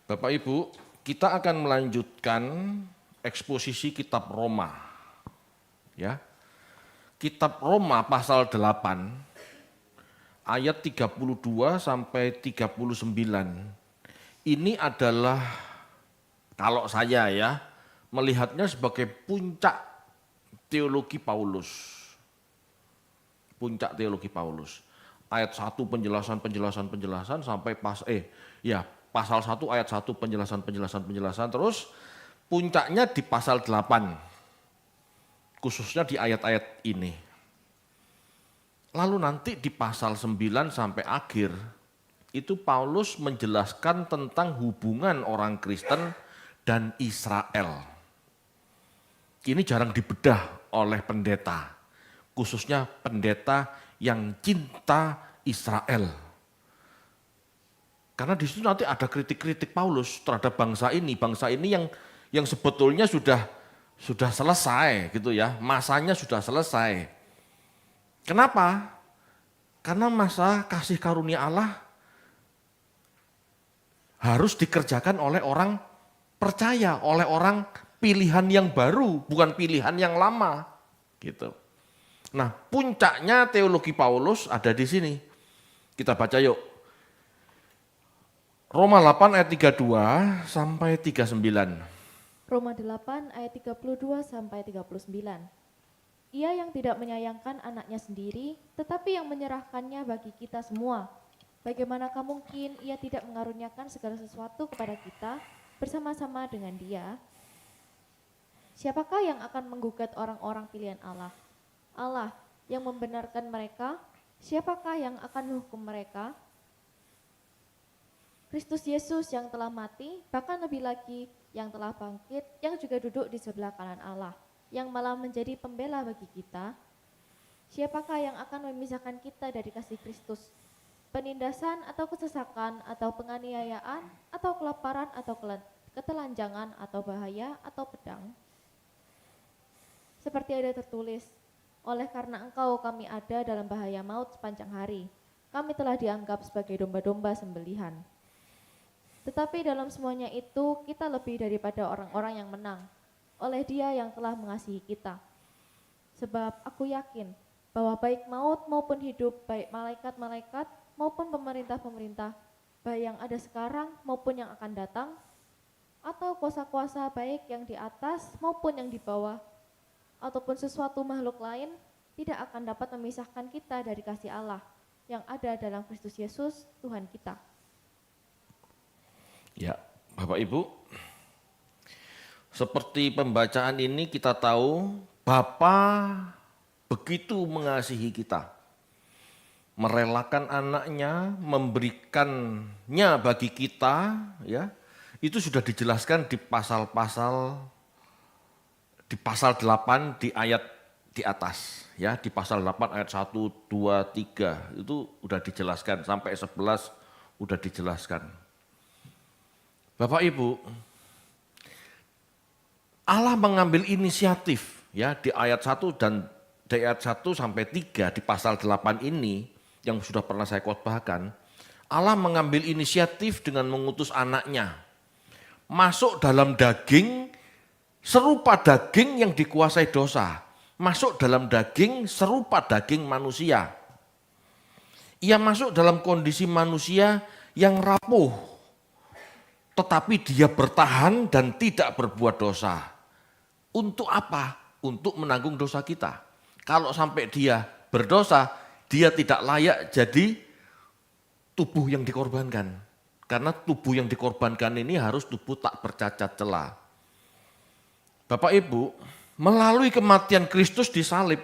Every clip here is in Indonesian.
Bapak Ibu, kita akan melanjutkan eksposisi kitab Roma. Ya. Kitab Roma pasal 8 ayat 32 sampai 39. Ini adalah kalau saya ya melihatnya sebagai puncak teologi Paulus. Puncak teologi Paulus. Ayat 1 penjelasan sampai pasal 1 ayat 1 penjelasan terus puncaknya di pasal 8. Khususnya di ayat-ayat ini. Lalu nanti di pasal 9 sampai akhir itu Paulus menjelaskan tentang hubungan orang Kristen dan Israel. Ini jarang dibedah oleh pendeta, khususnya pendeta yang cinta Israel. Karena di situ nanti ada kritik-kritik Paulus terhadap bangsa ini yang sebetulnya sudah selesai gitu ya, masanya sudah selesai. Kenapa? Karena masa kasih karunia Allah harus dikerjakan oleh orang percaya, oleh orang pilihan yang baru, bukan pilihan yang lama. Gitu. Nah, puncaknya teologi Paulus ada di sini. Kita baca yuk. Roma 8 ayat 32 sampai 39. Roma 8 ayat 32 sampai 39. Ia yang tidak menyayangkan anaknya sendiri, tetapi yang menyerahkannya bagi kita semua. Bagaimanakah mungkin ia tidak mengaruniakan segala sesuatu kepada kita bersama-sama dengan Dia? Siapakah yang akan menggugat orang-orang pilihan Allah? Allah yang membenarkan mereka, siapakah yang akan menghukum mereka? Kristus Yesus yang telah mati, bahkan lebih lagi yang telah bangkit, yang juga duduk di sebelah kanan Allah, yang malah menjadi pembela bagi kita. Siapakah yang akan memisahkan kita dari kasih Kristus? Penindasan atau kesesakan atau penganiayaan atau kelaparan atau ketelanjangan atau bahaya atau pedang? Seperti ada tertulis, oleh karena engkau kami ada dalam bahaya maut sepanjang hari. Kami telah dianggap sebagai domba-domba sembelihan. Tetapi dalam semuanya itu kita lebih daripada orang-orang yang menang, oleh Dia yang telah mengasihi kita. Sebab aku yakin bahwa baik maut maupun hidup, baik malaikat-malaikat maupun pemerintah-pemerintah, baik yang ada sekarang maupun yang akan datang, atau kuasa-kuasa baik yang di atas maupun yang di bawah, ataupun sesuatu makhluk lain, tidak akan dapat memisahkan kita dari kasih Allah yang ada dalam Kristus Yesus Tuhan kita. Ya, Bapak Ibu, seperti pembacaan ini kita tahu Bapa begitu mengasihi kita, merelakan anaknya, memberikannya bagi kita, ya. Itu sudah dijelaskan di pasal 8 di ayat di atas, ya, di pasal 8 ayat 1, 2, 3 itu udah dijelaskan sampai 11 udah dijelaskan. Bapak Ibu, Allah mengambil inisiatif ya di ayat 1 dan di ayat 1 sampai 3 di pasal 8 ini yang sudah pernah saya khotbahkan. Allah mengambil inisiatif dengan mengutus anaknya masuk dalam daging serupa daging yang dikuasai dosa, masuk dalam daging serupa daging manusia. Ia masuk dalam kondisi manusia yang rapuh, tetapi dia bertahan dan tidak berbuat dosa. Untuk apa? Untuk menanggung dosa kita. Kalau sampai dia berdosa, dia tidak layak jadi tubuh yang dikorbankan. Karena tubuh yang dikorbankan ini harus tubuh tak bercacat celah. Bapak Ibu, melalui kematian Kristus di salib,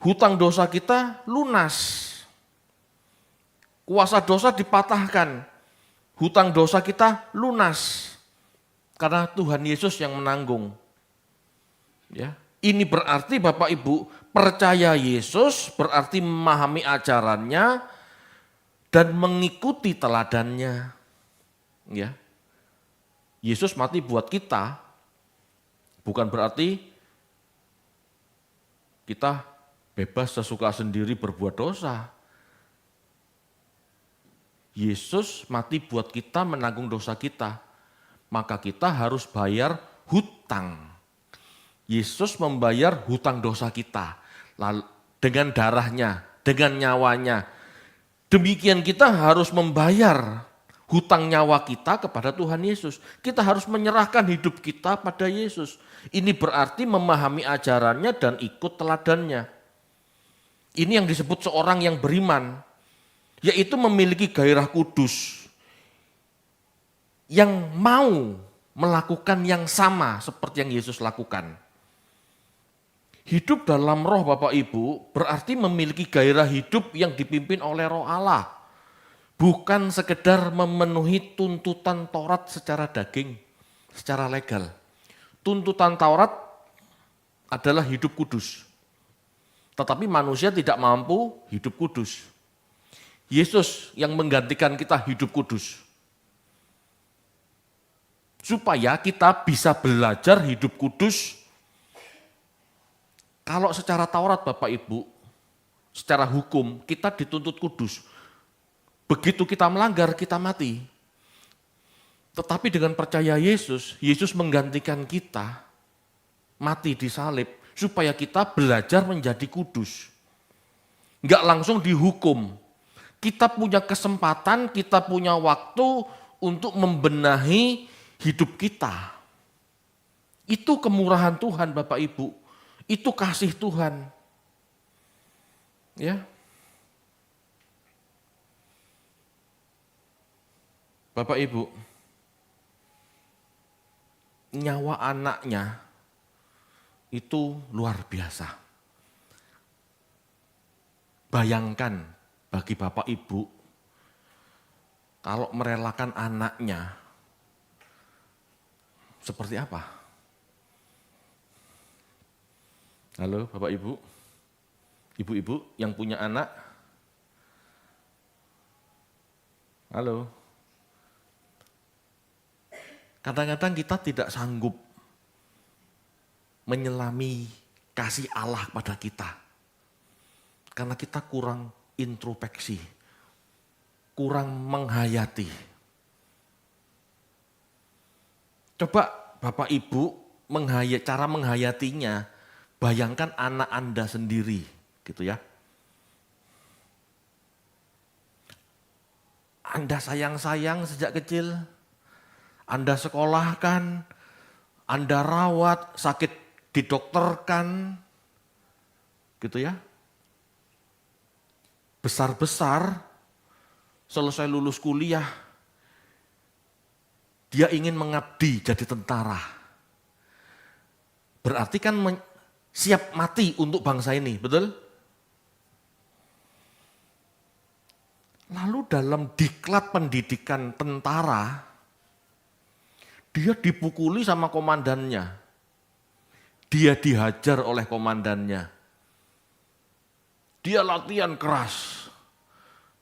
hutang dosa kita lunas. Kuasa dosa dipatahkan, hutang dosa kita lunas. Karena Tuhan Yesus yang menanggung. Ya, ini berarti Bapak Ibu, percaya Yesus berarti memahami ajarannya dan mengikuti teladannya. Ya. Yesus mati buat kita, bukan berarti kita bebas sesuka sendiri berbuat dosa. Yesus mati buat kita, menanggung dosa kita. Maka kita harus bayar hutang. Yesus membayar hutang dosa kita. Lalu dengan darahnya, dengan nyawanya. Demikian kita harus membayar hutang nyawa kita kepada Tuhan Yesus. Kita harus menyerahkan hidup kita pada Yesus. Ini berarti memahami ajarannya dan ikut teladannya. Ini yang disebut seorang yang beriman, yaitu memiliki gairah kudus, yang mau melakukan yang sama seperti yang Yesus lakukan. Hidup dalam roh Bapak Ibu berarti memiliki gairah hidup yang dipimpin oleh Roh Allah. Bukan sekedar memenuhi tuntutan Taurat secara daging, secara legal. Tuntutan Taurat adalah hidup kudus. Tetapi manusia tidak mampu hidup kudus. Yesus yang menggantikan kita hidup kudus. Supaya kita bisa belajar hidup kudus. Kalau secara Taurat Bapak Ibu, secara hukum kita dituntut kudus. Begitu kita melanggar, kita mati. Tetapi dengan percaya Yesus, Yesus menggantikan kita mati di salib supaya kita belajar menjadi kudus. Enggak langsung dihukum. Kita punya kesempatan, kita punya waktu untuk membenahi hidup kita. Itu kemurahan Tuhan Bapak Ibu. Itu kasih Tuhan. Ya. Bapak Ibu, nyawa anaknya itu luar biasa. Bayangkan bagi Bapak Ibu, kalau merelakan anaknya, seperti apa? Halo Bapak Ibu, ibu-ibu yang punya anak? Halo? Kadang-kadang kita tidak sanggup menyelami kasih Allah pada kita. Karena kita kurang introspeksi, kurang menghayati. Coba Bapak Ibu cara menghayatinya, bayangkan anak Anda sendiri, gitu ya. Anda sayang-sayang sejak kecil, Anda sekolahkan, Anda rawat, sakit didokterkan, gitu ya. Besar-besar, selesai lulus kuliah, dia ingin mengabdi jadi tentara. Berarti kan siap mati untuk bangsa ini, betul? Lalu dalam diklat pendidikan tentara, dia dipukuli sama komandannya. Dia dihajar oleh komandannya. Dia latihan keras.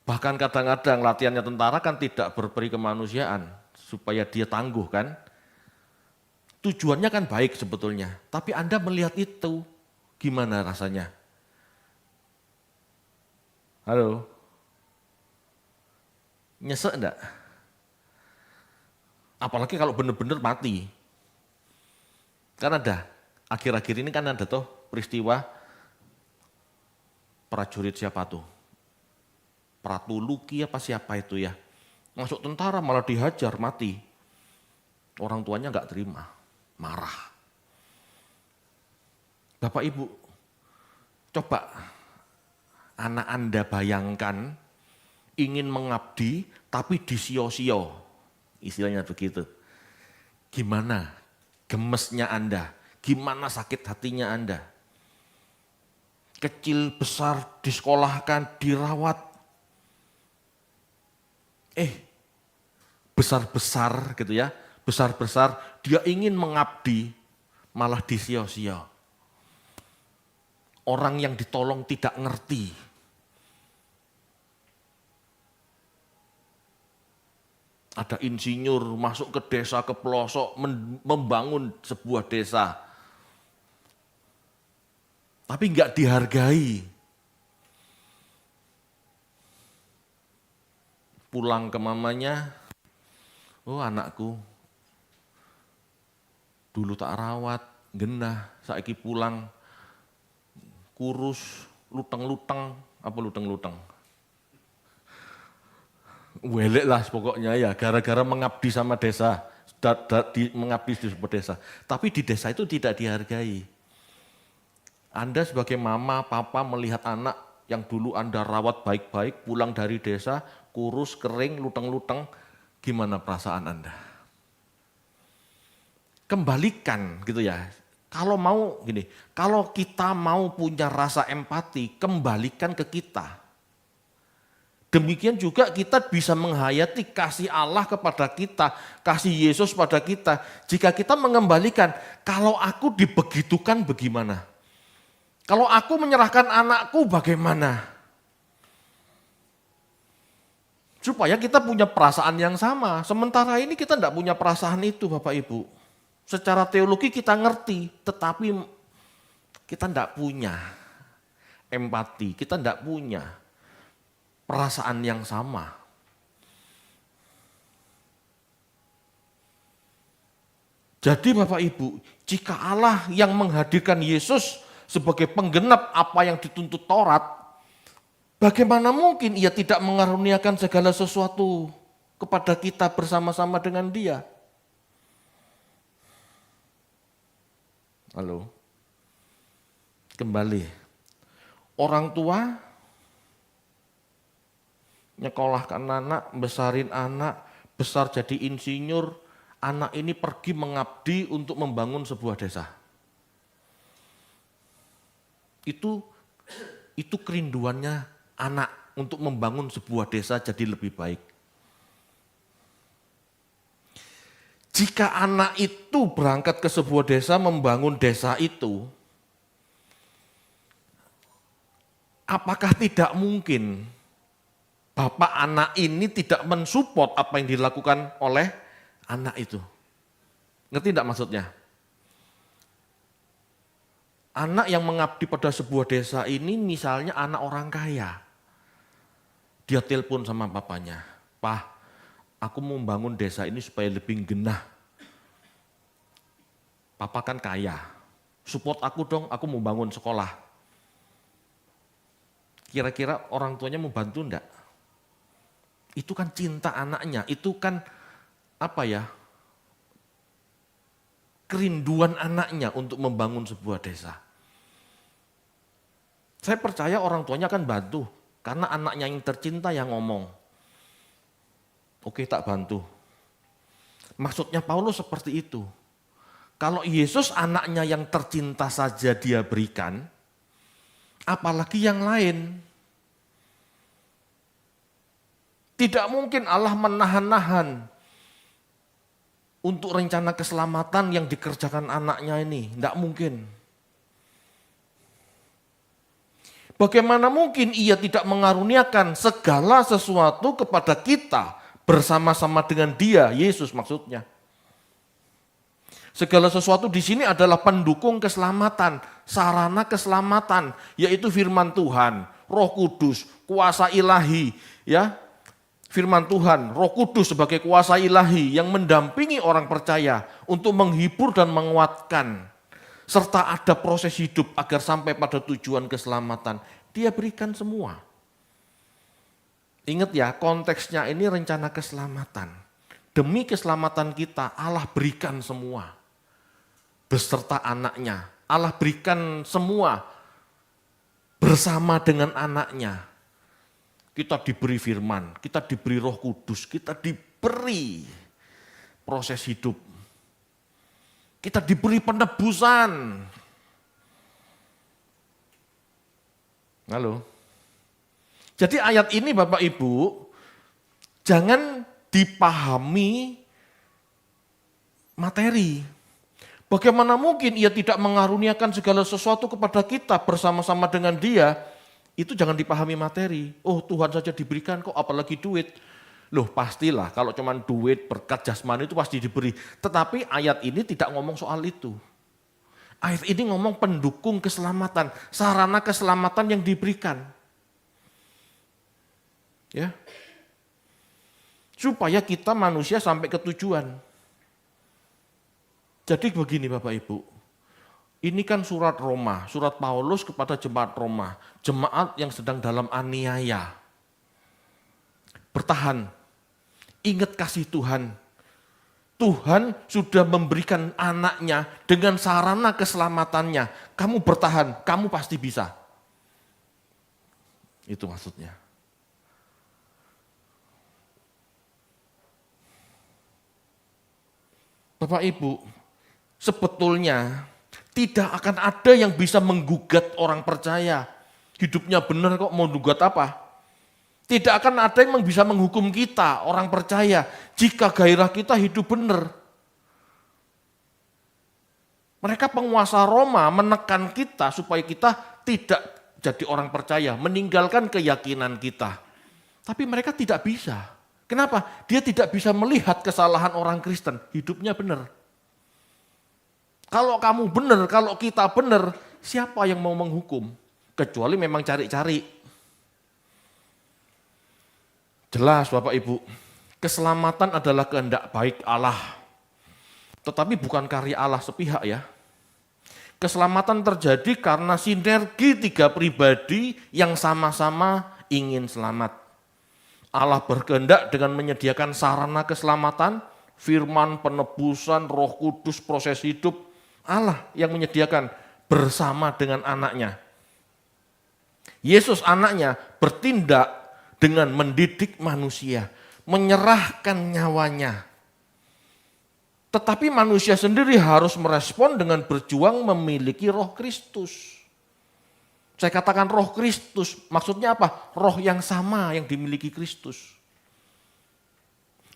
Bahkan kadang-kadang latihannya tentara kan tidak berperi kemanusiaan. Supaya dia tangguh kan. Tujuannya kan baik sebetulnya. Tapi Anda melihat itu, gimana rasanya? Halo? Nyesek enggak? Apalagi kalau benar-benar mati. Kan ada, akhir-akhir ini kan ada tuh peristiwa prajurit siapa tuh? Pratuluki apa siapa itu ya? Masuk tentara malah dihajar, mati. Orang tuanya enggak terima, marah. Bapak Ibu, coba anak Anda bayangkan ingin mengabdi tapi disio-sio. Istilahnya begitu. Gimana gemesnya Anda? Gimana sakit hatinya Anda? Kecil, besar, disekolahkan, dirawat. Besar-besar gitu ya. Besar-besar, dia ingin mengabdi, malah disio-sio. Orang yang ditolong tidak ngerti. Ada insinyur masuk ke desa, ke pelosok, membangun sebuah desa. Tapi enggak dihargai. pulang ke mamanya, oh anakku, dulu tak rawat, genah, saiki pulang, kurus, luteng-luteng, apa luteng-luteng? Welek lah pokoknya ya, gara-gara mengabdi sama desa, mengabdi di sebuah desa. Tapi di desa itu tidak dihargai. Anda sebagai mama, papa melihat anak yang dulu Anda rawat baik-baik, pulang dari desa, kurus, kering, luteng-luteng, gimana perasaan Anda? Kembalikan gitu ya. Kalau mau gini, kalau kita mau punya rasa empati, kembalikan ke kita. Demikian juga kita bisa menghayati kasih Allah kepada kita, kasih Yesus pada kita. Jika kita mengembalikan, kalau aku dibegitukan bagaimana? Kalau aku menyerahkan anakku bagaimana? Supaya kita punya perasaan yang sama. Sementara ini kita tidak punya perasaan itu Bapak Ibu. Secara teologi kita ngerti, tetapi kita tidak punya empati, kita tidak punya perasaan yang sama. Jadi Bapak Ibu, jika Allah yang menghadirkan Yesus sebagai penggenap apa yang dituntut Taurat, bagaimana mungkin ia tidak mengaruniakan segala sesuatu kepada kita bersama-sama dengan Dia? Halo, kembali. Orang tua nyekolahkan anak, besarin anak, besar jadi insinyur, anak ini pergi mengabdi untuk membangun sebuah desa. Itu kerinduannya anak untuk membangun sebuah desa jadi lebih baik. Jika anak itu berangkat ke sebuah desa membangun desa itu, apakah tidak mungkin bapak anak ini tidak mensupport apa yang dilakukan oleh anak itu? Ngerti tidak maksudnya? Anak yang mengabdi pada sebuah desa ini misalnya anak orang kaya. Dia telepon sama papanya, "Pak, aku mau membangun desa ini supaya lebih genah. Papa kan kaya, support aku dong, aku mau bangun sekolah." Kira-kira orang tuanya mau bantu enggak? Itu kan cinta anaknya, itu kan kerinduan anaknya untuk membangun sebuah desa. Saya percaya orang tuanya akan bantu, karena anaknya yang tercinta yang ngomong. Oke, tak bantu. Maksudnya Paulus seperti itu. Kalau Yesus anaknya yang tercinta saja dia berikan, apalagi yang lain. Tidak mungkin Allah menahan-nahan untuk rencana keselamatan yang dikerjakan anaknya ini. Tidak mungkin. Bagaimana mungkin ia tidak mengaruniakan segala sesuatu kepada kita bersama-sama dengan Dia, Yesus maksudnya. Segala sesuatu di sini adalah pendukung keselamatan, sarana keselamatan, yaitu firman Tuhan, Roh Kudus, kuasa ilahi, ya. Firman Tuhan, Roh Kudus sebagai kuasa ilahi yang mendampingi orang percaya untuk menghibur dan menguatkan, serta ada proses hidup agar sampai pada tujuan keselamatan. Dia berikan semua. Ingat ya, konteksnya ini rencana keselamatan. Demi keselamatan kita, Allah berikan semua. Beserta anaknya. Allah berikan semua bersama dengan anaknya. Kita diberi firman, kita diberi Roh Kudus, kita diberi proses hidup. Kita diberi penebusan. Halo. Jadi ayat ini Bapak Ibu, jangan dipahami materi. Bagaimana mungkin ia tidak mengaruniakan segala sesuatu kepada kita bersama-sama dengan Dia? Itu jangan dipahami materi. Oh, Tuhan saja diberikan kok, apalagi duit. Loh pastilah kalau cuma duit, berkat jasmani itu pasti diberi. Tetapi ayat ini tidak ngomong soal itu. Ayat ini ngomong pendukung keselamatan, sarana keselamatan yang diberikan. Ya. supaya kita manusia sampai ke tujuan. Jadi begini Bapak Ibu, ini kan surat Roma, surat Paulus kepada jemaat Roma, jemaat yang sedang dalam aniaya. Bertahan, ingat kasih Tuhan. Tuhan sudah memberikan anaknya dengan sarana keselamatannya. Kamu bertahan, kamu pasti bisa. Itu maksudnya. Bapak Ibu, sebetulnya tidak akan ada yang bisa menggugat orang percaya. Hidupnya benar kok, mau gugat apa? Tidak akan ada yang bisa menghukum kita, orang percaya, jika gairah kita hidup benar. Mereka penguasa Roma menekan kita supaya kita tidak jadi orang percaya, meninggalkan keyakinan kita. Tapi mereka tidak bisa. Kenapa? Dia tidak bisa melihat kesalahan orang Kristen, hidupnya benar. Kalau kamu benar, kalau kita benar, siapa yang mau menghukum? Kecuali memang cari-cari. Jelas Bapak Ibu, keselamatan adalah kehendak baik Allah. Tetapi bukan karya Allah sepihak ya. Keselamatan terjadi karena sinergi tiga pribadi yang sama-sama ingin selamat. Allah berkehendak dengan menyediakan sarana keselamatan, firman, penebusan, Roh Kudus, proses hidup. Allah yang menyediakan bersama dengan anaknya. Yesus anaknya bertindak dengan mendidik manusia, menyerahkan nyawanya. Tetapi manusia sendiri harus merespon dengan berjuang memiliki Roh Kristus. Saya katakan Roh Kristus, maksudnya apa? Roh yang sama yang dimiliki Kristus.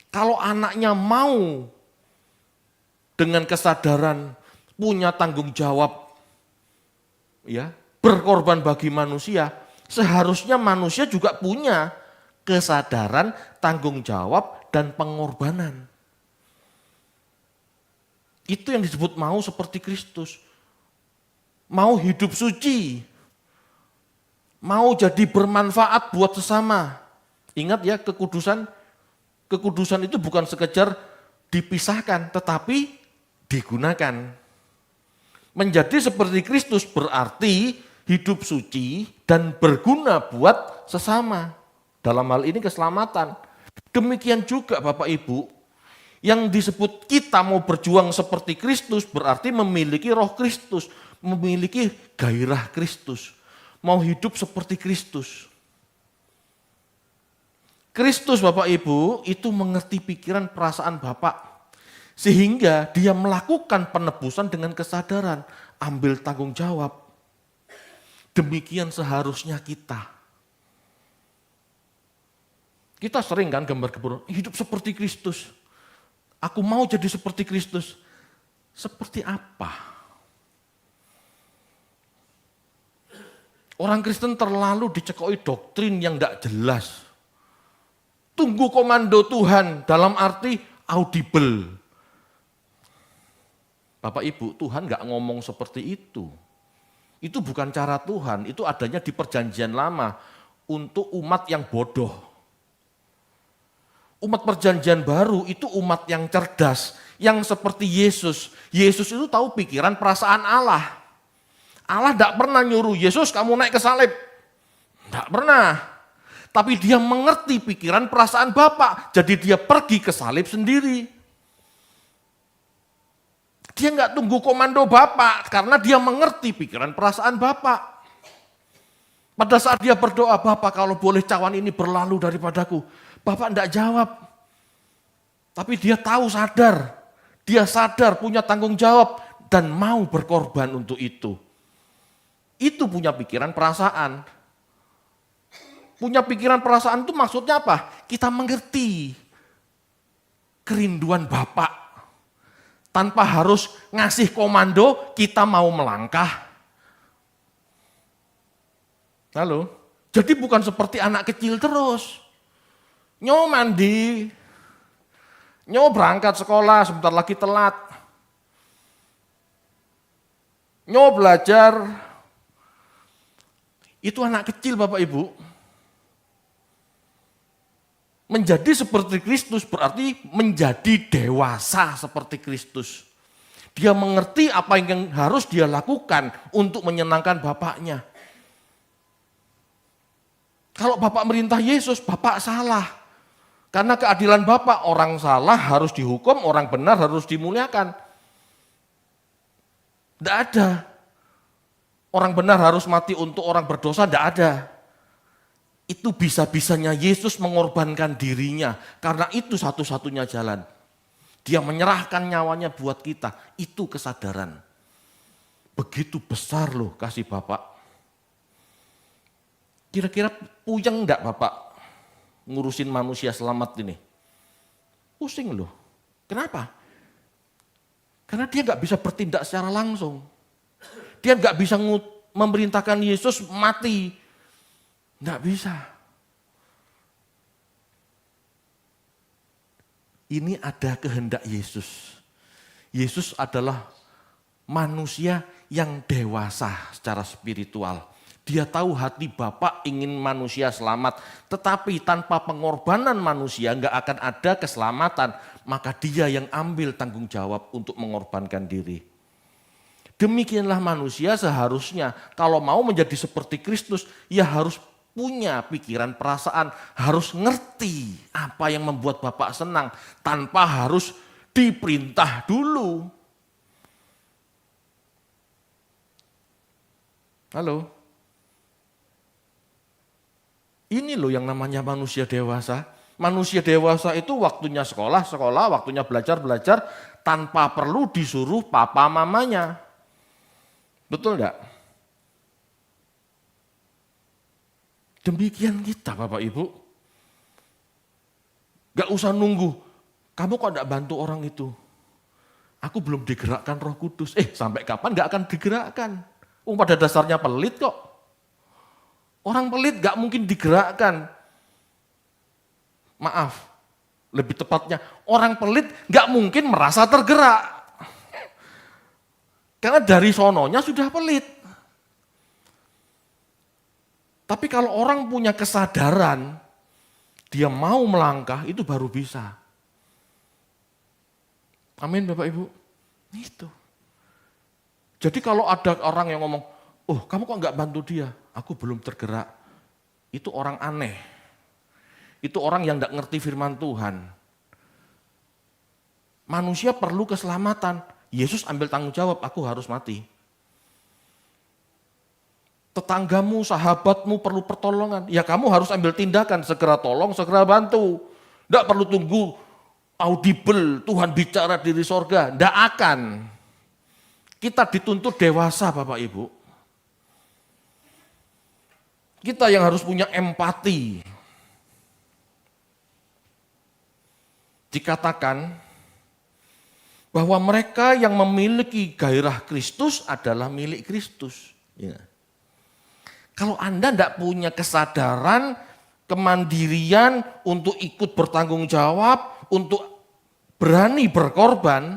Kalau anaknya mau dengan kesadaran punya tanggung jawab, ya, berkorban bagi manusia, seharusnya manusia juga punya kesadaran, tanggung jawab, dan pengorbanan. Itu yang disebut mau seperti Kristus. Mau hidup suci. Mau jadi bermanfaat buat sesama. Ingat ya, kekudusan itu bukan sekedar dipisahkan, tetapi digunakan. Menjadi seperti Kristus berarti hidup suci dan berguna buat sesama. Dalam hal ini keselamatan. Demikian juga Bapak Ibu, yang disebut kita mau berjuang seperti Kristus berarti memiliki Roh Kristus, memiliki gairah Kristus, mau hidup seperti Kristus. Kristus Bapak Ibu itu mengerti pikiran perasaan Bapak, sehingga dia melakukan penebusan dengan kesadaran, ambil tanggung jawab. Demikian seharusnya kita. Kita sering kan gambar-gambar hidup seperti Kristus. Aku mau jadi seperti Kristus. Seperti apa? Orang Kristen terlalu dicekoi doktrin yang tidak jelas. Tunggu komando Tuhan dalam arti audible. Bapak Ibu, Tuhan nggak ngomong seperti itu. Itu bukan cara Tuhan, itu adanya di perjanjian lama untuk umat yang bodoh. Umat perjanjian baru itu umat yang cerdas, yang seperti Yesus. Yesus itu tahu pikiran perasaan Allah. Allah tidak pernah nyuruh, Yesus kamu naik ke salib. Tidak pernah. Tapi dia mengerti pikiran perasaan Bapa, jadi dia pergi ke salib sendiri. Dia nggak tunggu komando Bapa, karena dia mengerti pikiran perasaan Bapa. Pada saat dia berdoa, Bapa kalau boleh cawan ini berlalu daripadaku. Bapak tidak jawab. Tapi dia tahu sadar. Dia sadar punya tanggung jawab dan mau berkorban untuk itu. Itu punya pikiran perasaan. Punya pikiran perasaan itu maksudnya apa? Kita mengerti kerinduan Bapak. Tanpa harus ngasih komando, kita mau melangkah. Halo? Jadi bukan seperti anak kecil terus. Nyo mandi, nyo berangkat sekolah, sebentar lagi telat. Nyo belajar, itu anak kecil Bapak Ibu. Menjadi seperti Kristus berarti menjadi dewasa seperti Kristus. Dia mengerti apa yang harus dia lakukan untuk menyenangkan Bapaknya. Kalau Bapak merintah Yesus, Bapak salah. Karena keadilan Bapak, orang salah harus dihukum, orang benar harus dimuliakan. Tidak ada. Orang benar harus mati untuk orang berdosa, tidak ada. Itu bisa-bisanya Yesus mengorbankan dirinya. Karena itu satu-satunya jalan. Dia menyerahkan nyawanya buat kita. Itu kesadaran. Begitu besar loh kasih Bapak. Kira-kira puyeng enggak Bapak ngurusin manusia selamat ini? Pusing loh. Kenapa? Karena dia enggak bisa bertindak secara langsung. Dia enggak bisa memerintahkan Yesus mati. Enggak bisa. Ini ada kehendak Yesus. Yesus adalah manusia yang dewasa secara spiritual. Dia tahu hati Bapa ingin manusia selamat. Tetapi tanpa pengorbanan manusia enggak akan ada keselamatan. Maka dia yang ambil tanggung jawab untuk mengorbankan diri. Demikianlah manusia seharusnya kalau mau menjadi seperti Kristus, ya harus punya pikiran perasaan, harus ngerti apa yang membuat Bapak senang tanpa harus diperintah dulu. Halo? Ini loh yang namanya manusia dewasa. Manusia dewasa itu waktunya sekolah, waktunya belajar, tanpa perlu disuruh papa mamanya. Betul enggak? Demikian kita Bapak Ibu. Gak usah nunggu, kamu kok enggak bantu orang itu? Aku belum digerakkan Roh Kudus. Sampai kapan gak akan digerakkan? Pada dasarnya pelit kok. Orang pelit gak mungkin digerakkan. Maaf, lebih tepatnya orang pelit gak mungkin merasa tergerak. Karena dari sononya sudah pelit. Tapi kalau orang punya kesadaran, dia mau melangkah, itu baru bisa. Amin Bapak Ibu. Itu. Jadi kalau ada orang yang ngomong, kamu kok enggak bantu dia? Aku belum tergerak. Itu orang aneh. Itu orang yang enggak ngerti firman Tuhan. Manusia perlu keselamatan. Yesus ambil tanggung jawab, aku harus mati. Tetanggamu, sahabatmu perlu pertolongan. Ya kamu harus ambil tindakan, segera tolong, segera bantu. Tidak perlu tunggu audible, Tuhan bicara dari sorga. Tidak akan. Kita dituntut dewasa Bapak Ibu. Kita yang harus punya empati. Dikatakan bahwa mereka yang memiliki gairah Kristus adalah milik Kristus. Ya. Kalau Anda tidak punya kesadaran, kemandirian untuk ikut bertanggung jawab, untuk berani berkorban,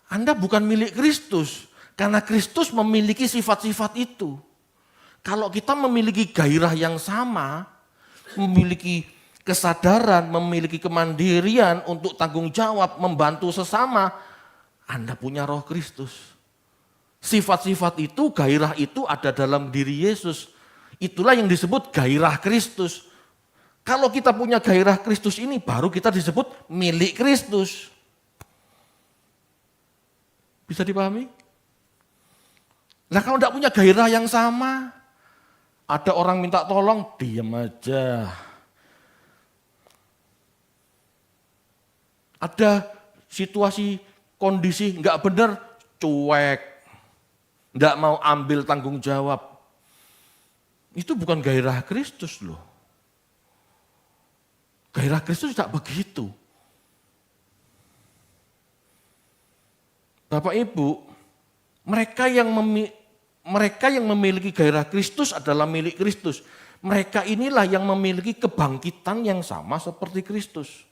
Anda bukan milik Kristus. Karena Kristus memiliki sifat-sifat itu. Kalau kita memiliki gairah yang sama, memiliki kesadaran, memiliki kemandirian untuk tanggung jawab, membantu sesama, Anda punya Roh Kristus. Sifat-sifat itu, gairah itu ada dalam diri Yesus. Itulah yang disebut gairah Kristus. Kalau kita punya gairah Kristus ini, baru kita disebut milik Kristus. Bisa dipahami? Nah kalau tidak punya gairah yang sama, ada orang minta tolong, diam aja. Ada situasi, kondisi nggak benar, cuek. Nggak mau ambil tanggung jawab. Itu bukan gairah Kristus loh. Gairah Kristus tidak begitu. Bapak Ibu, mereka yang memiliki gairah Kristus adalah milik Kristus. Mereka inilah yang memiliki kebangkitan yang sama seperti Kristus.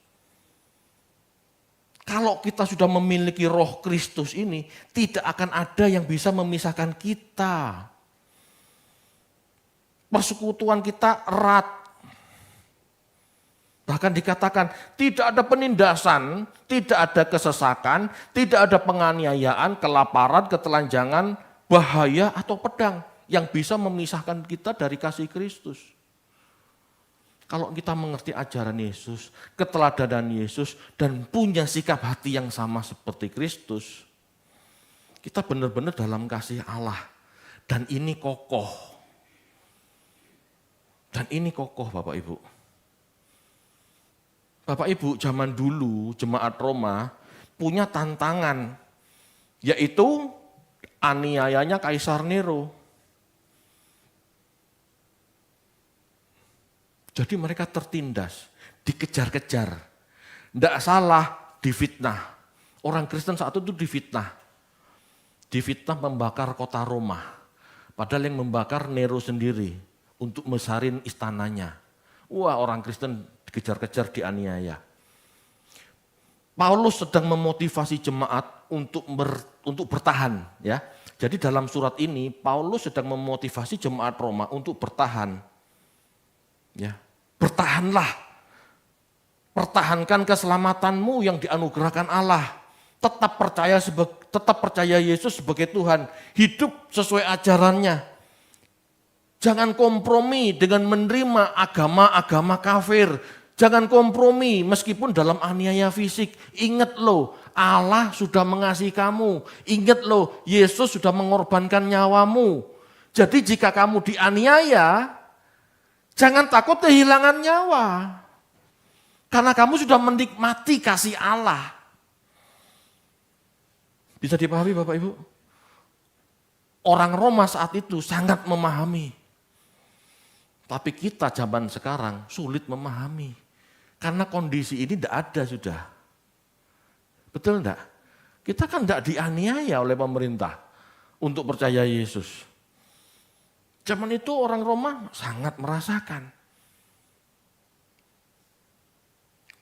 Kalau kita sudah memiliki Roh Kristus ini, tidak akan ada yang bisa memisahkan kita. Persekutuan kita erat. Bahkan dikatakan tidak ada penindasan, tidak ada kesesakan, tidak ada penganiayaan, kelaparan, ketelanjangan, bahaya atau pedang yang bisa memisahkan kita dari kasih Kristus. Kalau kita mengerti ajaran Yesus, keteladanan Yesus, dan punya sikap hati yang sama seperti Kristus, kita benar-benar dalam kasih Allah. Dan ini kokoh. Dan ini kokoh Bapak Ibu. Bapak Ibu, zaman dulu jemaat Roma punya tantangan, yaitu aniayanya Kaisar Nero. Jadi mereka tertindas, dikejar-kejar. Tidak salah, difitnah. Orang Kristen saat itu difitnah. Difitnah membakar kota Roma. Padahal yang membakar Nero sendiri untuk mesarin istananya. Wah, orang Kristen dikejar-kejar, dianiaya. Paulus sedang memotivasi jemaat untuk bertahan. Ya. Jadi dalam surat ini, Paulus sedang memotivasi jemaat Roma untuk bertahan. Ya. Bertahanlah, pertahankan keselamatanmu yang dianugerahkan Allah. Tetap percaya Yesus sebagai Tuhan, hidup sesuai ajarannya. Jangan kompromi dengan menerima agama-agama kafir. Jangan kompromi meskipun dalam aniaya fisik. Ingat loh, Allah sudah mengasihi kamu. Ingat loh, Yesus sudah mengorbankan nyawamu. Jadi jika kamu dianiaya, jangan takut kehilangan nyawa. Karena kamu sudah menikmati kasih Allah. Bisa dipahami Bapak Ibu? Orang Roma saat itu sangat memahami. Tapi kita zaman sekarang sulit memahami. Karena kondisi ini tidak ada sudah. Betul enggak? Kita kan tidak dianiaya oleh pemerintah untuk percaya Yesus. Zaman itu orang Roma sangat merasakan.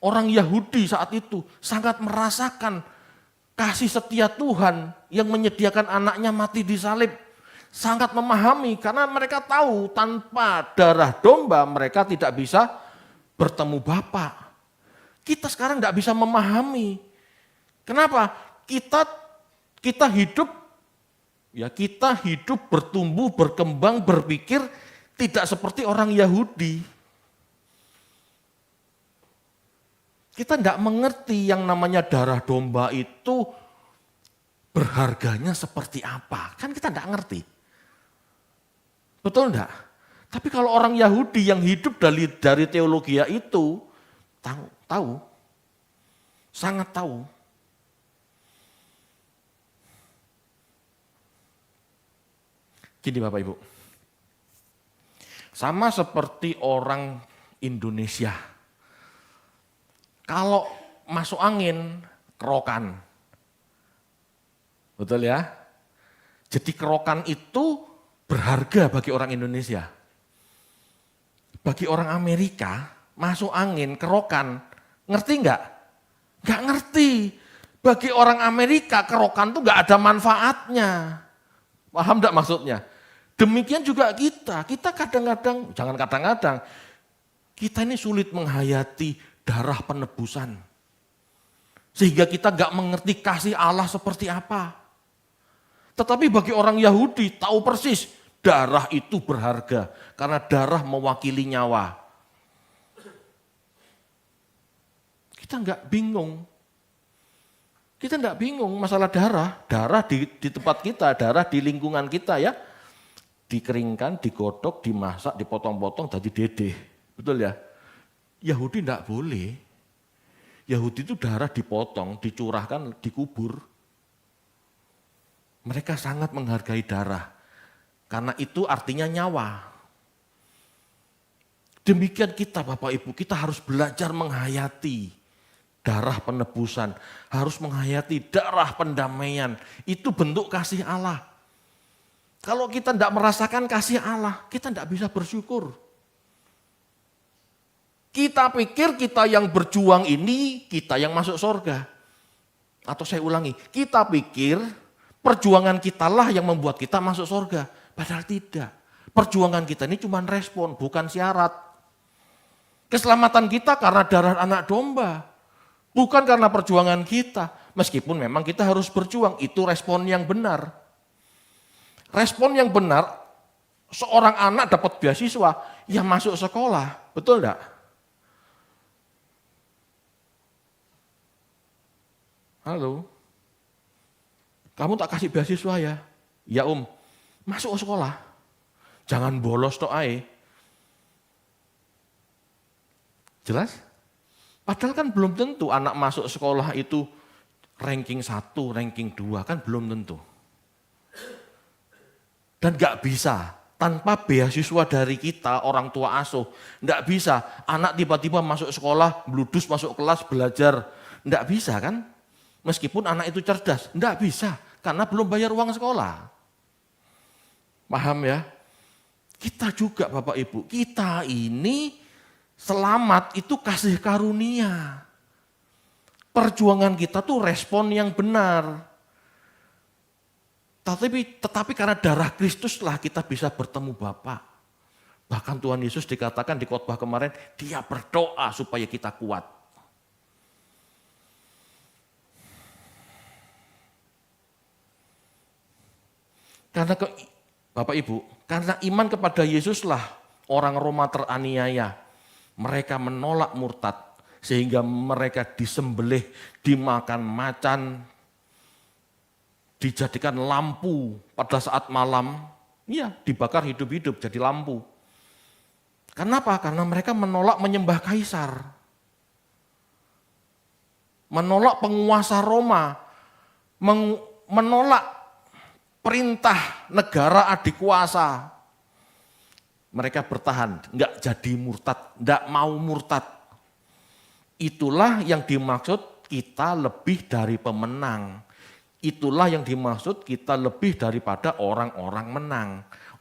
Orang Yahudi saat itu sangat merasakan kasih setia Tuhan yang menyediakan anaknya mati di salib. Sangat memahami karena mereka tahu tanpa darah domba mereka tidak bisa bertemu Bapa. Kita sekarang tidak bisa memahami. Kenapa? Kita hidup, ya kita hidup, bertumbuh, berkembang, berpikir tidak seperti orang Yahudi. Kita tidak mengerti yang namanya darah domba itu berharganya seperti apa. Kan kita tidak ngerti. Betul enggak? Tapi kalau orang Yahudi yang hidup dari teologi itu, tahu, sangat tahu. Gini Bapak Ibu, sama seperti orang Indonesia, kalau masuk angin, kerokan. Betul ya? Jadi kerokan itu berharga bagi orang Indonesia. Bagi orang Amerika, masuk angin, kerokan, ngerti enggak? Enggak ngerti. Bagi orang Amerika, kerokan itu enggak ada manfaatnya. Paham enggak maksudnya? Demikian juga kita kadang-kadang, jangan kadang-kadang, kita ini sulit menghayati darah penebusan. Sehingga kita enggak mengerti kasih Allah seperti apa. Tetapi bagi orang Yahudi tahu persis darah itu berharga karena darah mewakili nyawa. Kita enggak bingung. Kita enggak bingung masalah darah. Darah di tempat kita, darah di lingkungan kita ya. Dikeringkan, digodok, dimasak, dipotong-potong jadi dedeh. Betul ya? Yahudi enggak boleh. Yahudi itu darah dipotong, dicurahkan, dikubur. Mereka sangat menghargai darah. Karena itu artinya nyawa. Demikian kita Bapak Ibu, kita harus belajar menghayati darah penebusan. Harus menghayati darah pendamaian. Itu bentuk kasih Allah. Kalau kita tidak merasakan kasih Allah, kita tidak bisa bersyukur. Kita pikir kita yang berjuang ini, kita yang masuk surga. Atau saya ulangi, kita pikir perjuangan kitalah yang membuat kita masuk surga. Padahal tidak. Perjuangan kita ini cuma respon, bukan syarat. Keselamatan kita karena darah anak domba. Bukan karena perjuangan kita. Meskipun memang kita harus berjuang, itu respon yang benar. Respon yang benar, seorang anak dapat beasiswa, ya masuk sekolah. Betul enggak? Halo? Kamu tak kasih beasiswa ya? Ya masuk sekolah. Jangan bolos tok ae. Jelas? Padahal kan belum tentu anak masuk sekolah itu ranking 1, ranking 2, kan belum tentu. Dan gak bisa, tanpa beasiswa dari kita, orang tua asuh, gak bisa anak tiba-tiba masuk sekolah, bludus masuk kelas, belajar. Gak bisa kan? Meskipun anak itu cerdas, gak bisa, karena belum bayar uang sekolah. Paham ya? Kita juga Bapak Ibu, kita ini selamat itu kasih karunia. Perjuangan kita tuh respon yang benar. Tetapi karena darah Kristuslah kita bisa bertemu Bapa. Bahkan Tuhan Yesus dikatakan di khotbah kemarin, dia berdoa supaya kita kuat. Karena Bapak Ibu, karena iman kepada Yesuslah orang Roma teraniaya. Mereka menolak murtad sehingga mereka disembelih, dimakan macan, dijadikan lampu pada saat malam, ya dibakar hidup-hidup jadi lampu. Kenapa? Karena mereka menolak menyembah kaisar. Menolak penguasa Roma, menolak perintah negara adik kuasa. Mereka bertahan, enggak jadi murtad, enggak mau murtad. Itulah yang dimaksud kita lebih dari pemenang. Itulah yang dimaksud kita lebih daripada orang-orang menang.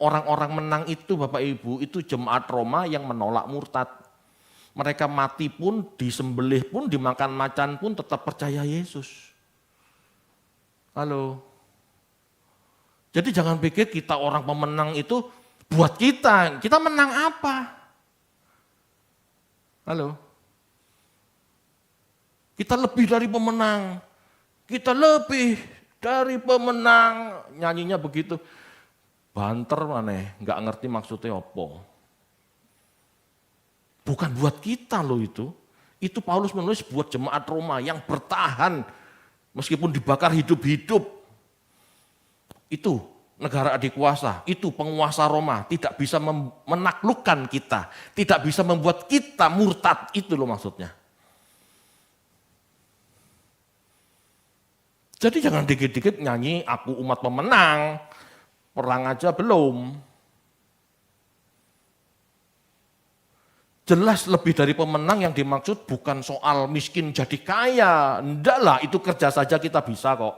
Orang-orang menang itu Bapak Ibu, itu jemaat Roma yang menolak murtad. Mereka mati pun, disembelih pun, dimakan macan pun tetap percaya Yesus. Halo. Jadi jangan pikir kita orang pemenang itu buat kita menang apa? Halo. Kita lebih dari pemenang. Kita lebih dari pemenang. Nyanyinya begitu. Banter maneh, enggak ngerti maksudnya apa. Bukan buat kita loh itu. Itu Paulus menulis buat jemaat Roma yang bertahan meskipun dibakar hidup-hidup. Itu negara adik kuasa, itu penguasa Roma tidak bisa menaklukkan kita, tidak bisa membuat kita murtad, itu loh maksudnya. Jadi jangan dikit-dikit nyanyi aku umat pemenang, perang aja belum. Jelas lebih dari pemenang yang dimaksud bukan soal miskin jadi kaya, enggak lah itu kerja saja kita bisa kok.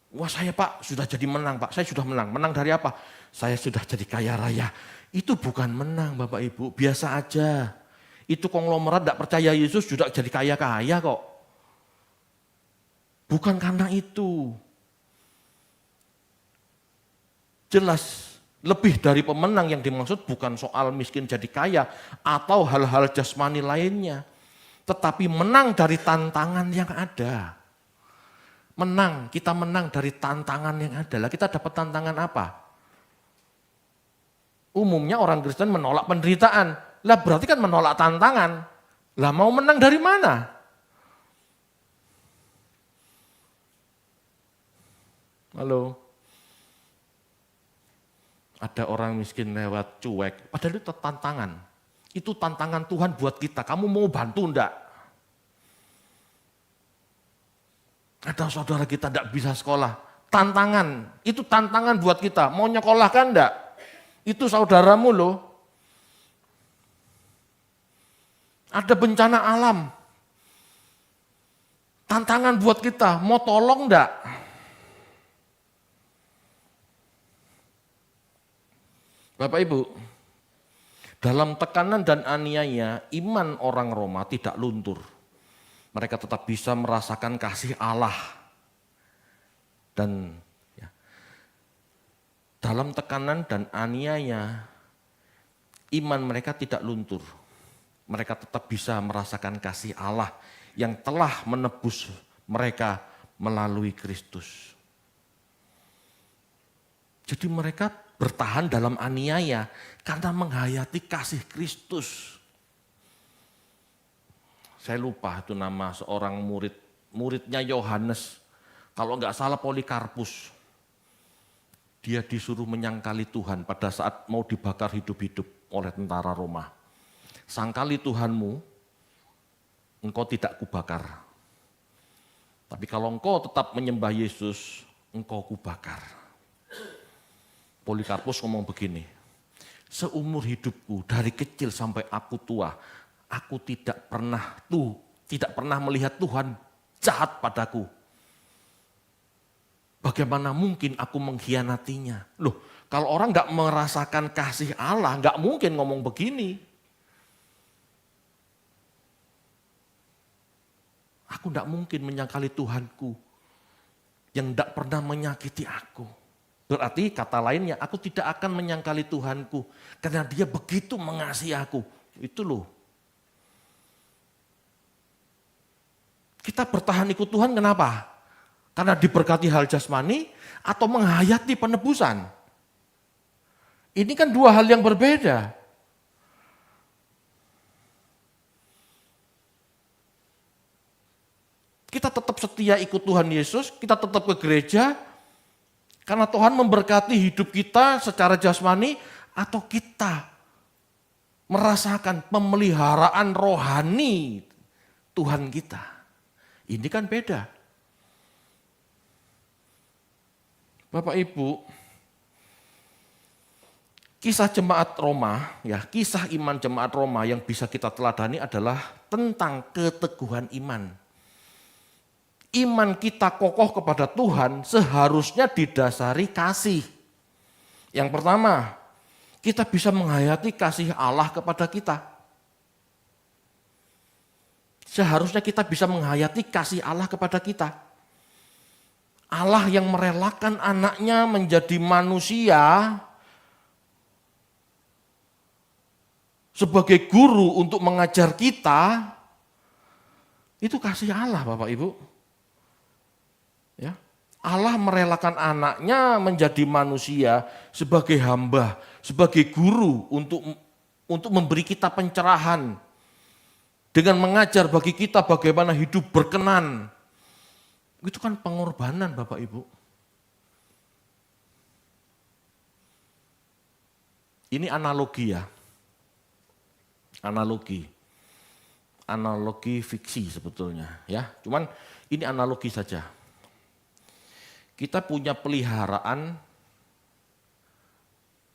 Wah saya Pak sudah jadi menang Pak, saya sudah menang. Menang dari apa? Saya sudah jadi kaya raya. Itu bukan menang Bapak Ibu, biasa aja. Itu konglomerat tidak percaya Yesus sudah jadi kaya-kaya kok. Bukan karena itu. Jelas lebih dari pemenang yang dimaksud bukan soal miskin jadi kaya atau hal-hal jasmani lainnya. Tetapi menang dari tantangan yang ada. Menang, kita menang dari tantangan yang ada. Lah kita dapat tantangan apa? Umumnya orang Kristen menolak penderitaan. Lah berarti kan menolak tantangan. Lah mau menang dari mana? Halo? Ada orang miskin lewat cuek, padahal itu tantangan. Itu tantangan Tuhan buat kita. Kamu mau bantu enggak? Ada saudara kita tidak bisa sekolah. Tantangan, itu tantangan buat kita. Mau nyekolahkan enggak? Itu saudaramu loh. Ada bencana alam. Tantangan buat kita, mau tolong enggak? Bapak Ibu, dalam tekanan dan aniaya, iman orang Roma tidak luntur. Mereka tetap bisa merasakan kasih Allah. Dan ya, dalam tekanan dan aniaya, iman mereka tidak luntur. mereka tetap bisa merasakan kasih Allah yang telah menebus mereka melalui Kristus. Jadi mereka bertahan dalam aniaya karena menghayati kasih Kristus. Saya lupa itu nama seorang muridnya Yohanes. Kalau enggak salah Polikarpus. Dia disuruh menyangkali Tuhan pada saat mau dibakar hidup-hidup oleh tentara Roma. Sangkali Tuhanmu, engkau tidak kubakar. Tapi kalau engkau tetap menyembah Yesus, engkau kubakar. Polikarpus ngomong begini, seumur hidupku dari kecil sampai aku tua, aku tidak pernah melihat Tuhan jahat padaku. Bagaimana mungkin aku mengkhianatinya? Loh, kalau orang nggak merasakan kasih Allah, nggak mungkin ngomong begini. Aku tidak mungkin menyangkali Tuhanku yang tidak pernah menyakiti aku. Berarti kata lainnya, aku tidak akan menyangkali Tuhanku karena dia begitu mengasihi aku. Itu loh. Kita bertahan ikut Tuhan kenapa? Karena diberkati hal jasmani atau menghayati penebusan. Ini kan dua hal yang berbeda. Kita tetap setia ikut Tuhan Yesus, kita tetap ke gereja, karena Tuhan memberkati hidup kita secara jasmani, atau kita merasakan pemeliharaan rohani Tuhan kita. Ini kan beda. Bapak Ibu, kisah jemaat Roma, ya kisah iman jemaat Roma yang bisa kita teladani adalah tentang keteguhan iman. Iman kita kokoh kepada Tuhan seharusnya didasari kasih. Yang pertama, kita bisa menghayati kasih Allah kepada kita. Seharusnya kita bisa menghayati kasih Allah kepada kita. Allah yang merelakan anaknya menjadi manusia sebagai guru untuk mengajar kita, itu kasih Allah Bapak Ibu. Ya. Allah merelakan anaknya menjadi manusia sebagai hamba, sebagai guru untuk memberi kita pencerahan. Dengan mengajar bagi kita bagaimana hidup berkenan. Itu kan pengorbanan Bapak Ibu. Ini analogi ya. Analogi fiksi sebetulnya ya. Cuman ini analogi saja. Kita punya peliharaan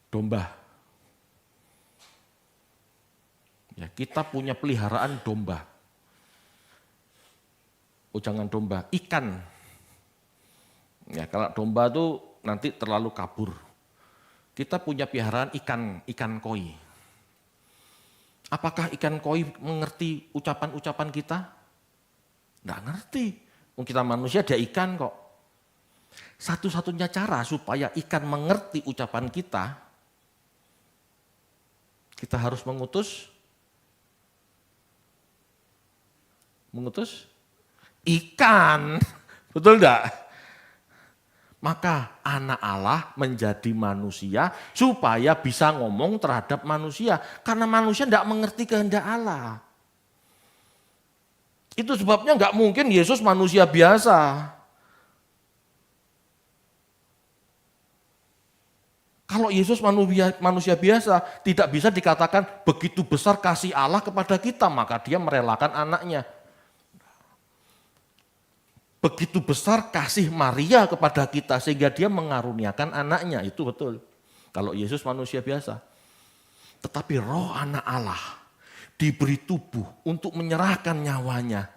domba. Ya, kita punya peliharaan domba. Oh jangan domba, ikan. Ya kalau domba itu nanti terlalu kabur. Kita punya peliharaan ikan koi. Apakah ikan koi mengerti ucapan-ucapan kita? Nggak ngerti. Kita manusia dia ikan kok. Satu-satunya cara supaya ikan mengerti ucapan kita harus mengutus ikan, betul enggak? Maka anak Allah menjadi manusia supaya bisa ngomong terhadap manusia. Karena manusia enggak mengerti kehendak Allah. Itu sebabnya enggak mungkin Yesus manusia biasa. Kalau Yesus manusia biasa tidak bisa dikatakan begitu besar kasih Allah kepada kita, maka dia merelakan anaknya. Begitu besar kasih Maria kepada kita sehingga dia mengaruniakan anaknya, itu betul. Kalau Yesus manusia biasa. Tetapi roh anak Allah diberi tubuh untuk menyerahkan nyawanya.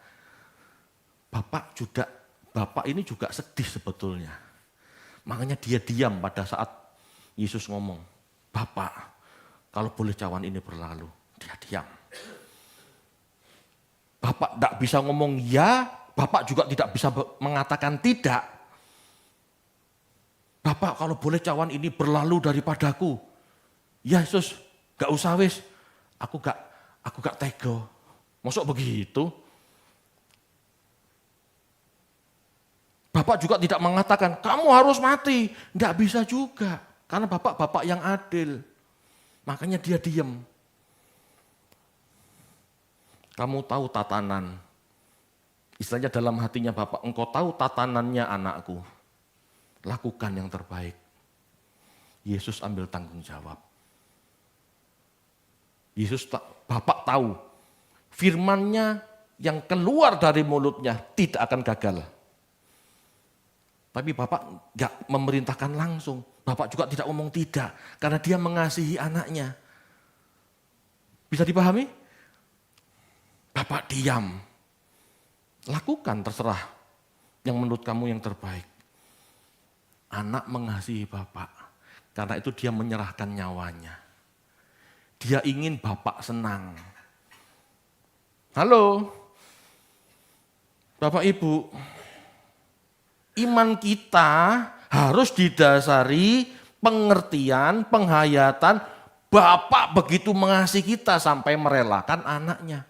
Bapak ini juga sedih sebetulnya. Makanya dia diam pada saat Yesus ngomong, Bapak kalau boleh cawan ini berlalu, dia diam. Bapak tidak bisa ngomong ya, Bapak juga tidak bisa mengatakan tidak. Bapak kalau boleh cawan ini berlalu daripadaku. Ya Yesus, gak usah wis. Aku gak tega. Mosok begitu? Bapak juga tidak mengatakan, kamu harus mati. Nggak bisa juga. Karena bapak yang adil. Makanya dia diam. Kamu tahu tatanan. Istilahnya dalam hatinya bapak, engkau tahu tatanannya anakku. Lakukan yang terbaik. Yesus ambil tanggung jawab. Bapak tahu. Firman-Nya yang keluar dari mulutnya tidak akan gagal. Tapi Bapak gak memerintahkan langsung. Bapak juga tidak ngomong tidak. Karena dia mengasihi anaknya. Bisa dipahami? Bapak diam. Lakukan terserah. Yang menurut kamu yang terbaik. Anak mengasihi Bapak. Karena itu dia menyerahkan nyawanya. Dia ingin Bapak senang. Halo. Bapak Ibu. Iman kita harus didasari pengertian, penghayatan, Bapak begitu mengasihi kita sampai merelakan anaknya.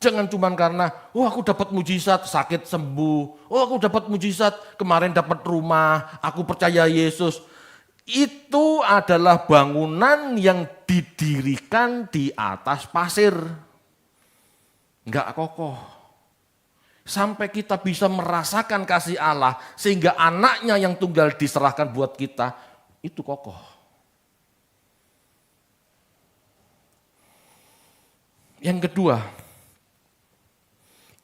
Jangan cuma karena, aku dapat mujizat, sakit sembuh. Aku dapat mujizat, kemarin dapat rumah, aku percaya Yesus. Itu adalah bangunan yang didirikan di atas pasir. Enggak kokoh. Sampai kita bisa merasakan kasih Allah, sehingga anaknya yang tunggal diserahkan buat kita, itu kokoh. Yang kedua,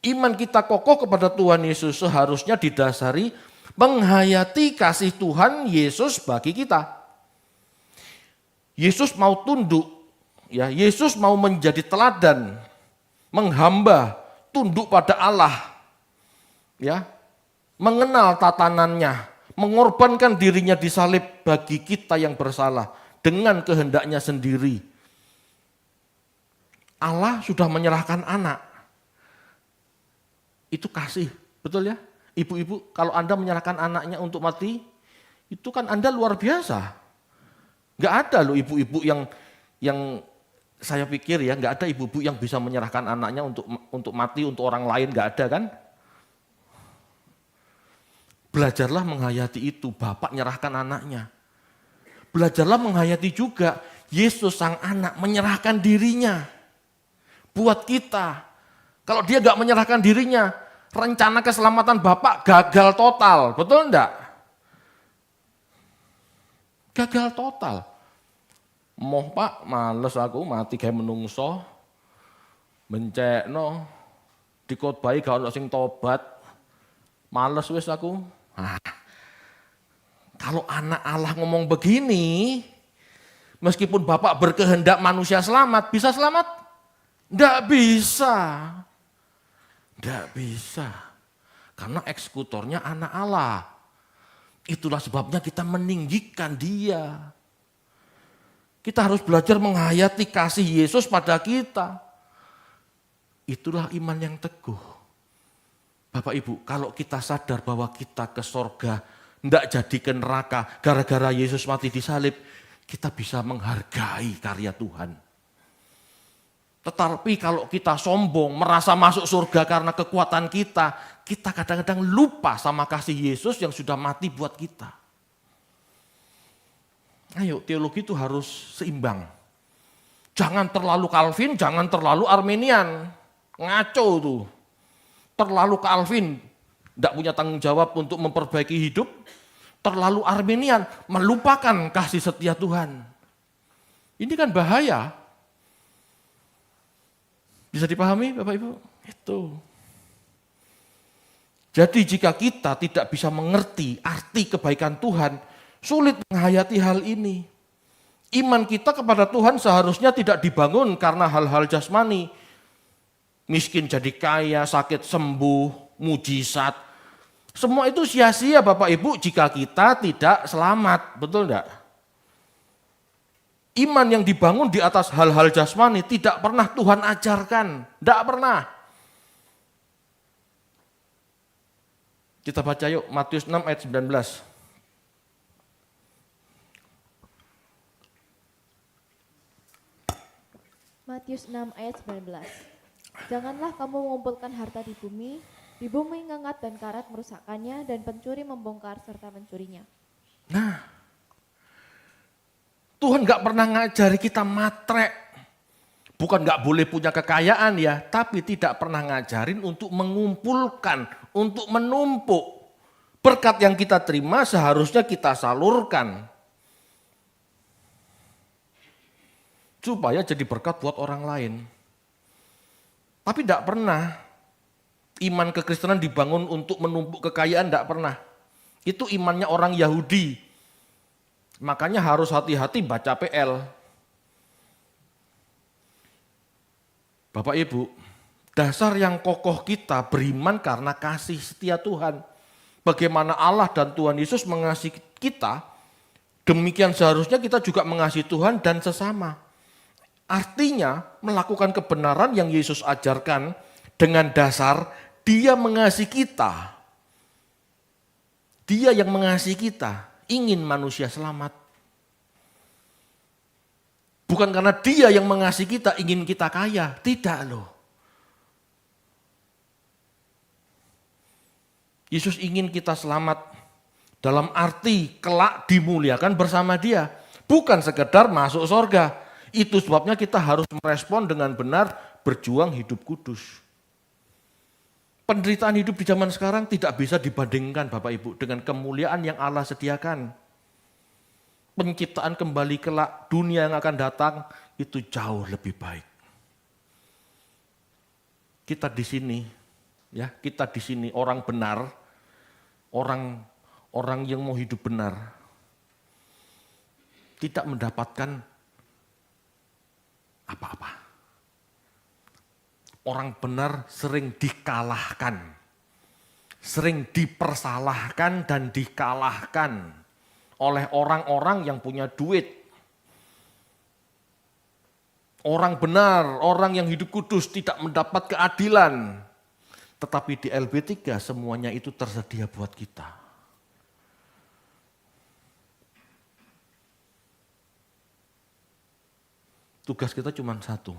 iman kita kokoh kepada Tuhan Yesus seharusnya didasari menghayati kasih Tuhan Yesus bagi kita. Yesus mau tunduk, ya, Yesus mau menjadi teladan, menghamba, tunduk pada Allah. Ya, mengenal tatanannya, mengorbankan dirinya disalib bagi kita yang bersalah dengan kehendaknya sendiri. Allah sudah menyerahkan anak. Itu kasih, betul ya? Ibu-ibu, kalau Anda menyerahkan anaknya untuk mati, itu kan Anda luar biasa. Gak ada loh ibu-ibu yang saya pikir ya, gak ada ibu-ibu yang bisa menyerahkan anaknya untuk mati untuk orang lain, gak ada kan? Belajarlah menghayati itu, Bapak nyerahkan anaknya. Belajarlah menghayati juga, Yesus sang anak menyerahkan dirinya buat kita. Kalau dia gak menyerahkan dirinya, rencana keselamatan Bapak gagal total, betul enggak? Gagal total. Moh Pak, males aku mati kayak menungso, mencekno, dikotbahi gak ono sing tobat, males wis aku. Nah, kalau anak Allah ngomong begini, meskipun Bapak berkehendak manusia selamat, bisa selamat? Tidak bisa. Tidak bisa. Karena eksekutornya anak Allah. Itulah sebabnya kita meninggikan dia. Kita harus belajar menghayati kasih Yesus pada kita. Itulah iman yang teguh. Bapak Ibu, kalau kita sadar bahwa kita ke sorga, tidak jadi ke neraka, gara-gara Yesus mati di salib, kita bisa menghargai karya Tuhan. Tetapi kalau kita sombong, merasa masuk surga karena kekuatan kita kadang-kadang lupa sama kasih Yesus yang sudah mati buat kita. Ayo, teologi itu harus seimbang. Jangan terlalu Calvin, jangan terlalu Arminian. Ngaco tuh. Terlalu Calvin, tidak punya tanggung jawab untuk memperbaiki hidup. Terlalu Arminian, melupakan kasih setia Tuhan. Ini kan bahaya. Bisa dipahami Bapak Ibu? Itu. Jadi jika kita tidak bisa mengerti arti kebaikan Tuhan, sulit menghayati hal ini. Iman kita kepada Tuhan seharusnya tidak dibangun karena hal-hal jasmani. Miskin jadi kaya, sakit sembuh, mujizat. Semua itu sia-sia Bapak Ibu jika kita tidak selamat, betul enggak? Iman yang dibangun di atas hal-hal jasmani tidak pernah Tuhan ajarkan, tidak pernah. Kita baca yuk Matius 6 ayat 19. Matius 6 ayat 19. Janganlah kamu mengumpulkan harta di bumi ngengat dan karat merusakkannya, dan pencuri membongkar serta mencurinya. Nah, Tuhan gak pernah ngajari kita matre. Bukan gak boleh punya kekayaan ya, tapi tidak pernah ngajarin untuk mengumpulkan, untuk menumpuk. Berkat yang kita terima seharusnya kita salurkan. Supaya jadi berkat buat orang lain. Tapi tidak pernah iman kekristenan dibangun untuk menumpuk kekayaan, tidak pernah. Itu imannya orang Yahudi. Makanya harus hati-hati baca PL. Bapak Ibu, dasar yang kokoh kita beriman karena kasih setia Tuhan. Bagaimana Allah dan Tuhan Yesus mengasihi kita, demikian seharusnya kita juga mengasihi Tuhan dan sesama. Artinya melakukan kebenaran yang Yesus ajarkan dengan dasar Dia mengasihi kita. Dia yang mengasihi kita, ingin manusia selamat. Bukan karena Dia yang mengasihi kita, ingin kita kaya. Tidak loh. Yesus ingin kita selamat dalam arti kelak dimuliakan bersama Dia. Bukan sekedar masuk surga. Itu sebabnya kita harus merespon dengan benar, berjuang hidup kudus. Penderitaan hidup di zaman sekarang tidak bisa dibandingkan Bapak Ibu dengan kemuliaan yang Allah sediakan. Penciptaan kembali kelak, dunia yang akan datang itu jauh lebih baik. Kita di sini, ya, kita di sini orang benar, orang yang mau hidup benar, tidak mendapatkan apa-apa. Orang benar sering dikalahkan, sering dipersalahkan dan dikalahkan oleh orang-orang yang punya duit. Orang benar, orang yang hidup kudus tidak mendapat keadilan. Tetapi di LB3 semuanya itu tersedia buat kita. Tugas kita cuma satu.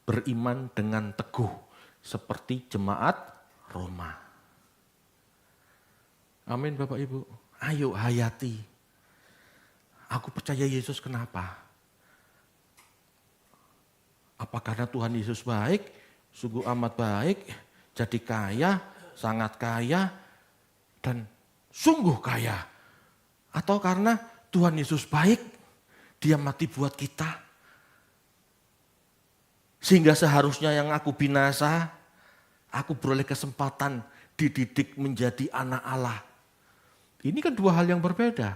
Beriman dengan teguh seperti jemaat Roma. Amin Bapak Ibu. Ayo hayati. Aku percaya Yesus kenapa? Apa karena Tuhan Yesus baik, sungguh amat baik, jadi kaya, sangat kaya, dan sungguh kaya? Atau karena Tuhan Yesus baik, Dia mati buat kita? Sehingga seharusnya yang aku binasa, aku beroleh kesempatan dididik menjadi anak Allah. Ini kan dua hal yang berbeda.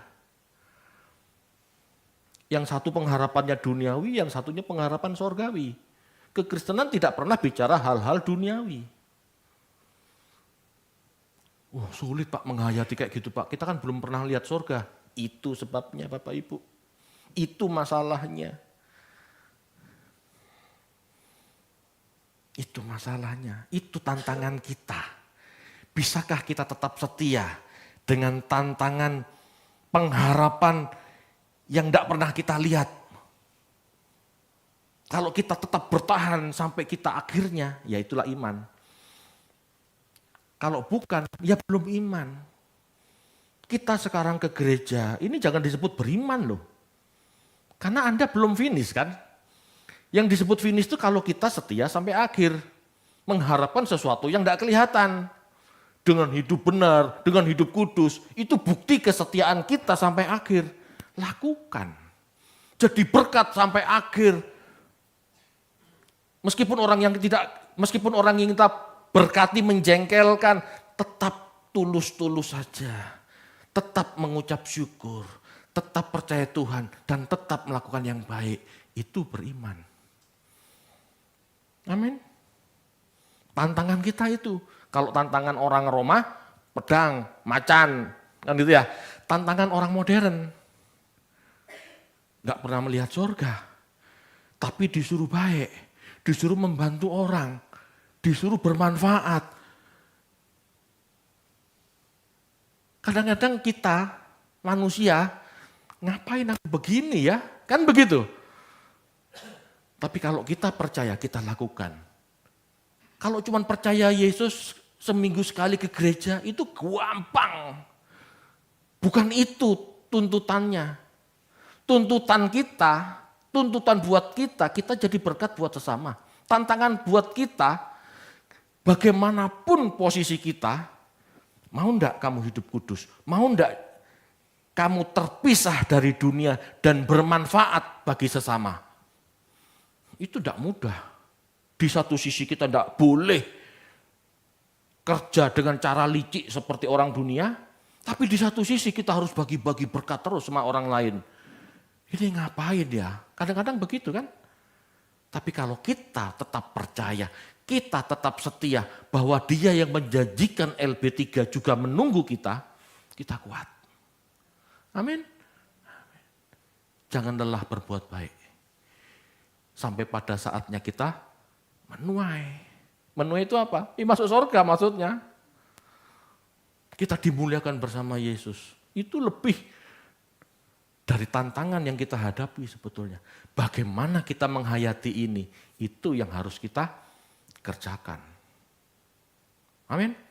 Yang satu pengharapannya duniawi, yang satunya pengharapan sorgawi. Kekristenan tidak pernah bicara hal-hal duniawi. Sulit Pak menghayati kayak gitu Pak, kita kan belum pernah lihat sorga. Itu sebabnya Bapak Ibu, itu masalahnya. Itu masalahnya, itu tantangan kita. Bisakah kita tetap setia dengan tantangan pengharapan yang tidak pernah kita lihat? Kalau kita tetap bertahan sampai kita akhirnya, ya itulah iman. Kalau bukan, ya belum iman. Kita sekarang ke gereja, ini jangan disebut beriman loh. Karena Anda belum finish kan? Yang disebut finish itu kalau kita setia sampai akhir. Mengharapkan sesuatu yang tidak kelihatan. Dengan hidup benar, dengan hidup kudus. Itu bukti kesetiaan kita sampai akhir. Lakukan. Jadi berkat sampai akhir. Meskipun orang yang kita berkati menjengkelkan, tetap tulus-tulus saja. Tetap mengucap syukur. Tetap percaya Tuhan. Dan tetap melakukan yang baik. Itu beriman. Amin. Tantangan kita itu. Kalau tantangan orang Roma, pedang, macan, kan gitu ya. Tantangan orang modern. Gak pernah melihat surga. Tapi disuruh baik. Disuruh membantu orang. Disuruh bermanfaat. Kadang-kadang kita, manusia, ngapain aku begini ya? Kan begitu. Tapi kalau kita percaya, kita lakukan. Kalau cuma percaya Yesus seminggu sekali ke gereja, itu gampang. Bukan itu tuntutannya. Tuntutan kita, tuntutan buat kita jadi berkat buat sesama. Tantangan buat kita, bagaimanapun posisi kita, mau enggak kamu hidup kudus? Mau enggak kamu terpisah dari dunia dan bermanfaat bagi sesama? Itu enggak mudah. Di satu sisi kita enggak boleh kerja dengan cara licik seperti orang dunia, tapi di satu sisi kita harus bagi-bagi berkat terus sama orang lain. Ini ngapain ya? Kadang-kadang begitu kan? Tapi kalau kita tetap percaya, kita tetap setia bahwa Dia yang menjanjikan LB3 juga menunggu kita, kita kuat. Amin. Jangan lelah berbuat baik. Sampai pada saatnya kita menuai. Menuai itu apa? Masuk surga maksudnya. Kita dimuliakan bersama Yesus. Itu lebih dari tantangan yang kita hadapi sebetulnya. Bagaimana kita menghayati ini, itu yang harus kita kerjakan. Amin.